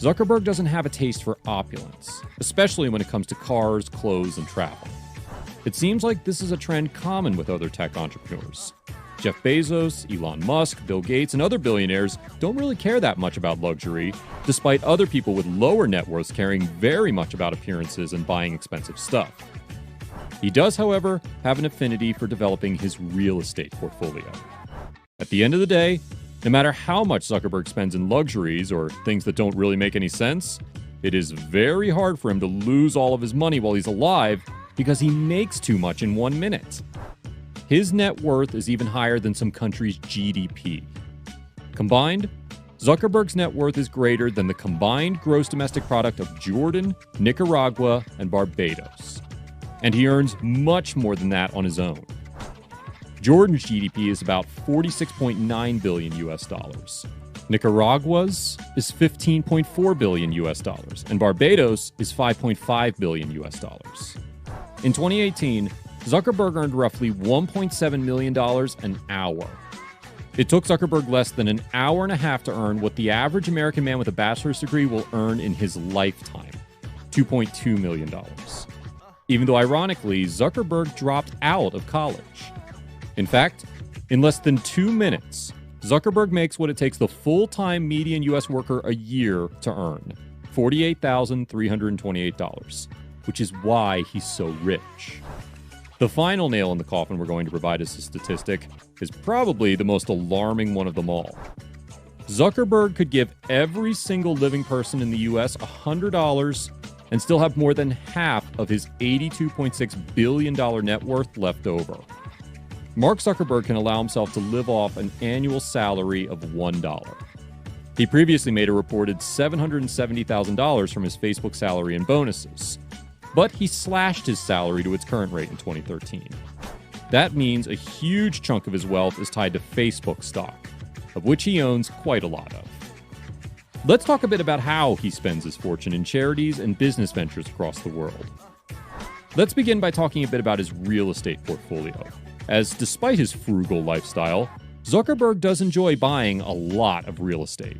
Zuckerberg doesn't have a taste for opulence, especially when it comes to cars, clothes, and travel. It seems like this is a trend common with other tech entrepreneurs. Jeff Bezos, Elon Musk, Bill Gates, and other billionaires don't really care that much about luxury, despite other people with lower net worths caring very much about appearances and buying expensive stuff. He does, however, have an affinity for developing his real estate portfolio. At the end of the day, no matter how much Zuckerberg spends in luxuries or things that don't really make any sense, it is very hard for him to lose all of his money while he's alive because he makes too much in 1 minute. His net worth is even higher than some countries' GDP. Combined, Zuckerberg's net worth is greater than the combined gross domestic product of Jordan, Nicaragua, and Barbados. And he earns much more than that on his own. Jordan's GDP is about 46.9 billion US dollars. Nicaragua's is 15.4 billion US dollars, and Barbados is 5.5 billion US dollars. In 2018, Zuckerberg earned roughly $1.7 million an hour. It took Zuckerberg less than an hour and a half to earn what the average American man with a bachelor's degree will earn in his lifetime, $2.2 million. Even though, ironically, Zuckerberg dropped out of college. In fact, in less than 2 minutes, Zuckerberg makes what it takes the full-time median U.S. worker a year to earn, $48,328, which is why he's so rich. The final nail in the coffin we're going to provide as a statistic is probably the most alarming one of them all. Zuckerberg could give every single living person in the U.S. $100 and still have more than half of his $82.6 billion net worth left over. Mark Zuckerberg can allow himself to live off an annual salary of $1. He previously made a reported $770,000 from his Facebook salary and bonuses, but he slashed his salary to its current rate in 2013. That means a huge chunk of his wealth is tied to Facebook stock, of which he owns quite a lot of. Let's talk a bit about how he spends his fortune in charities and business ventures across the world. Let's begin by talking a bit about his real estate portfolio, as despite his frugal lifestyle, Zuckerberg does enjoy buying a lot of real estate.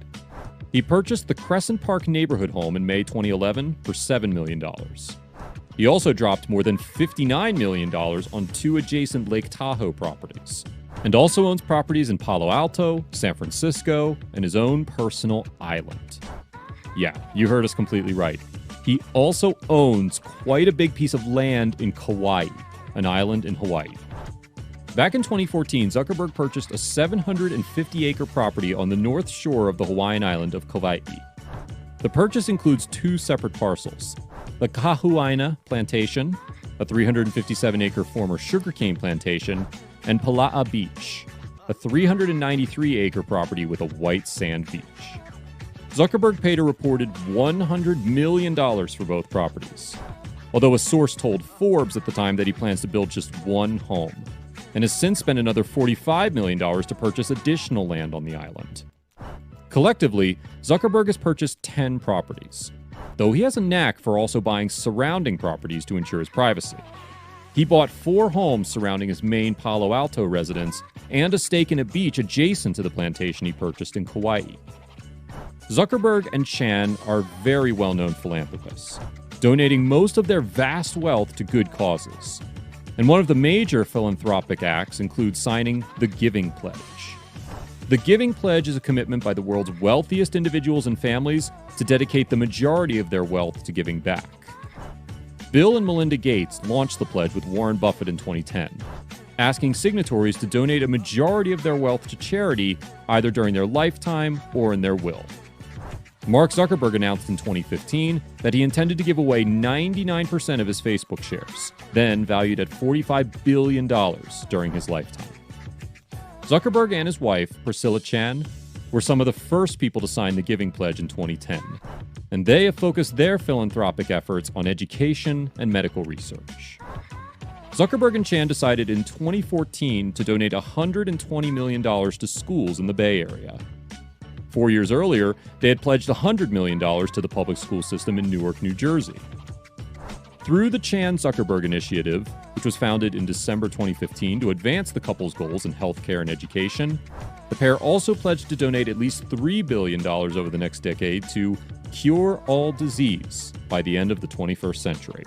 He purchased the Crescent Park neighborhood home in May 2011 for $7 million. He also dropped more than $59 million on 2 adjacent Lake Tahoe properties, and also owns properties in Palo Alto, San Francisco, and his own personal island. Yeah, you heard us completely right. He also owns quite a big piece of land in Kauai, an island in Hawaii. Back in 2014, Zuckerberg purchased a 750-acre property on the north shore of the Hawaiian island of Kauai. The purchase includes 2 separate parcels: the Kahuaina Plantation, a 357-acre former sugarcane plantation, and Pala'a Beach, a 393-acre property with a white sand beach. Zuckerberg paid a reported $100 million for both properties, although a source told Forbes at the time that he plans to build just 1 home, and has since spent another $45 million to purchase additional land on the island. Collectively, Zuckerberg has purchased 10 properties, though he has a knack for also buying surrounding properties to ensure his privacy. He bought 4 homes surrounding his main Palo Alto residence and a stake in a beach adjacent to the plantation he purchased in Kauai. Zuckerberg and Chan are very well-known philanthropists, donating most of their vast wealth to good causes. And one of the major philanthropic acts includes signing the Giving Pledge. The Giving Pledge is a commitment by the world's wealthiest individuals and families to dedicate the majority of their wealth to giving back. Bill and Melinda Gates launched the pledge with Warren Buffett in 2010, asking signatories to donate a majority of their wealth to charity either during their lifetime or in their will. Mark Zuckerberg announced in 2015 that he intended to give away 99% of his Facebook shares, then valued at $45 billion during his lifetime. Zuckerberg and his wife, Priscilla Chan, were some of the first people to sign the Giving Pledge in 2010, and they have focused their philanthropic efforts on education and medical research. Zuckerberg and Chan decided in 2014 to donate $120 million to schools in the Bay Area. 4 years earlier, they had pledged $100 million to the public school system in Newark, New Jersey. Through the Chan-Zuckerberg Initiative, which was founded in December 2015 to advance the couple's goals in healthcare and education, the pair also pledged to donate at least $3 billion over the next decade to cure all disease by the end of the 21st century.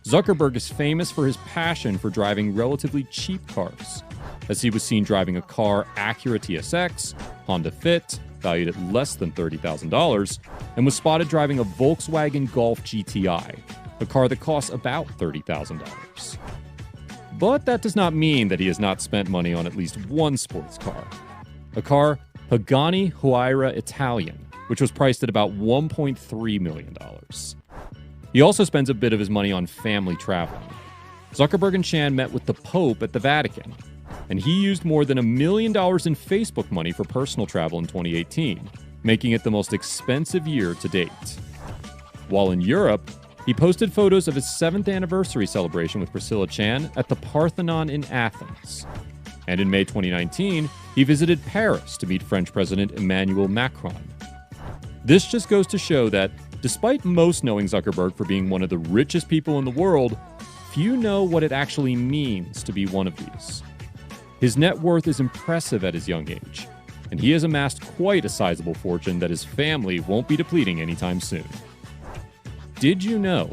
Zuckerberg is famous for his passion for driving relatively cheap cars, as he was seen driving a car Acura TSX, Honda Fit, valued at less than $30,000, and was spotted driving a Volkswagen Golf GTI, a car that costs about $30,000. But that does not mean that he has not spent money on at least one sports car. A car, Pagani Huayra Italian, which was priced at about $1.3 million. He also spends a bit of his money on family traveling. Zuckerberg and Chan met with the Pope at the Vatican, and he used more than $1 million in Facebook money for personal travel in 2018, making it the most expensive year to date. While in Europe, he posted photos of his 7th anniversary celebration with Priscilla Chan at the Parthenon in Athens. And in May 2019, he visited Paris to meet French President Emmanuel Macron. This just goes to show that, despite most knowing Zuckerberg for being one of the richest people in the world, few know what it actually means to be one of these. His net worth is impressive at his young age, and he has amassed quite a sizable fortune that his family won't be depleting anytime soon. Did you know?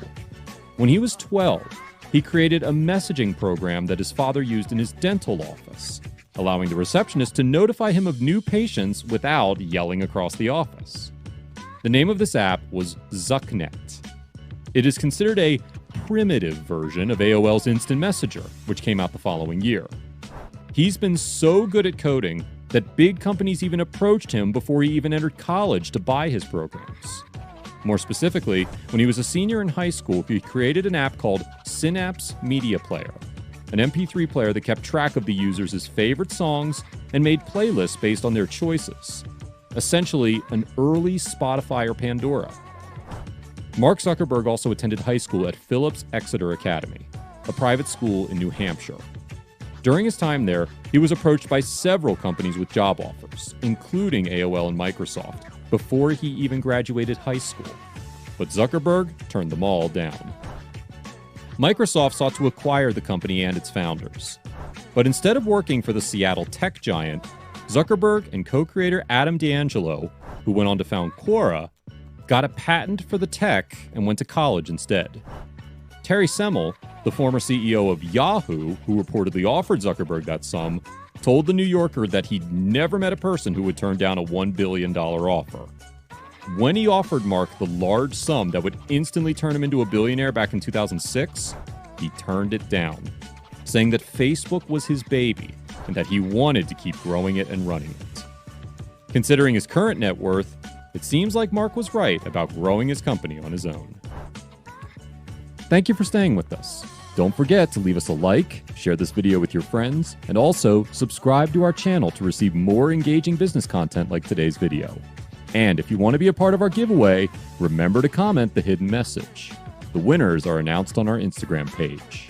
When he was 12, he created a messaging program that his father used in his dental office, allowing the receptionist to notify him of new patients without yelling across the office. The name of this app was Zucknet. It is considered a primitive version of AOL's Instant Messenger, which came out the following year. He's been so good at coding that big companies even approached him before he even entered college to buy his programs. More specifically, when he was a senior in high school, he created an app called Synapse Media Player, an MP3 player that kept track of the users' favorite songs and made playlists based on their choices. Essentially, an early Spotify or Pandora. Mark Zuckerberg also attended high school at Phillips Exeter Academy, a private school in New Hampshire. During his time there, he was approached by several companies with job offers, including AOL and Microsoft, before he even graduated high school. But Zuckerberg turned them all down. Microsoft sought to acquire the company and its founders. But instead of working for the Seattle tech giant, Zuckerberg and co-creator Adam D'Angelo, who went on to found Quora, got a patent for the tech and went to college instead. Terry Semel, the former CEO of Yahoo, who reportedly offered Zuckerberg that sum, told The New Yorker that he'd never met a person who would turn down a $1 billion offer. When he offered Mark the large sum that would instantly turn him into a billionaire back in 2006, he turned it down, saying that Facebook was his baby and that he wanted to keep growing it and running it. Considering his current net worth, it seems like Mark was right about growing his company on his own. Thank you for staying with us. Don't forget to leave us a like, share this video with your friends, and also subscribe to our channel to receive more engaging business content like today's video. And if you want to be a part of our giveaway, remember to comment the hidden message. The winners are announced on our Instagram page.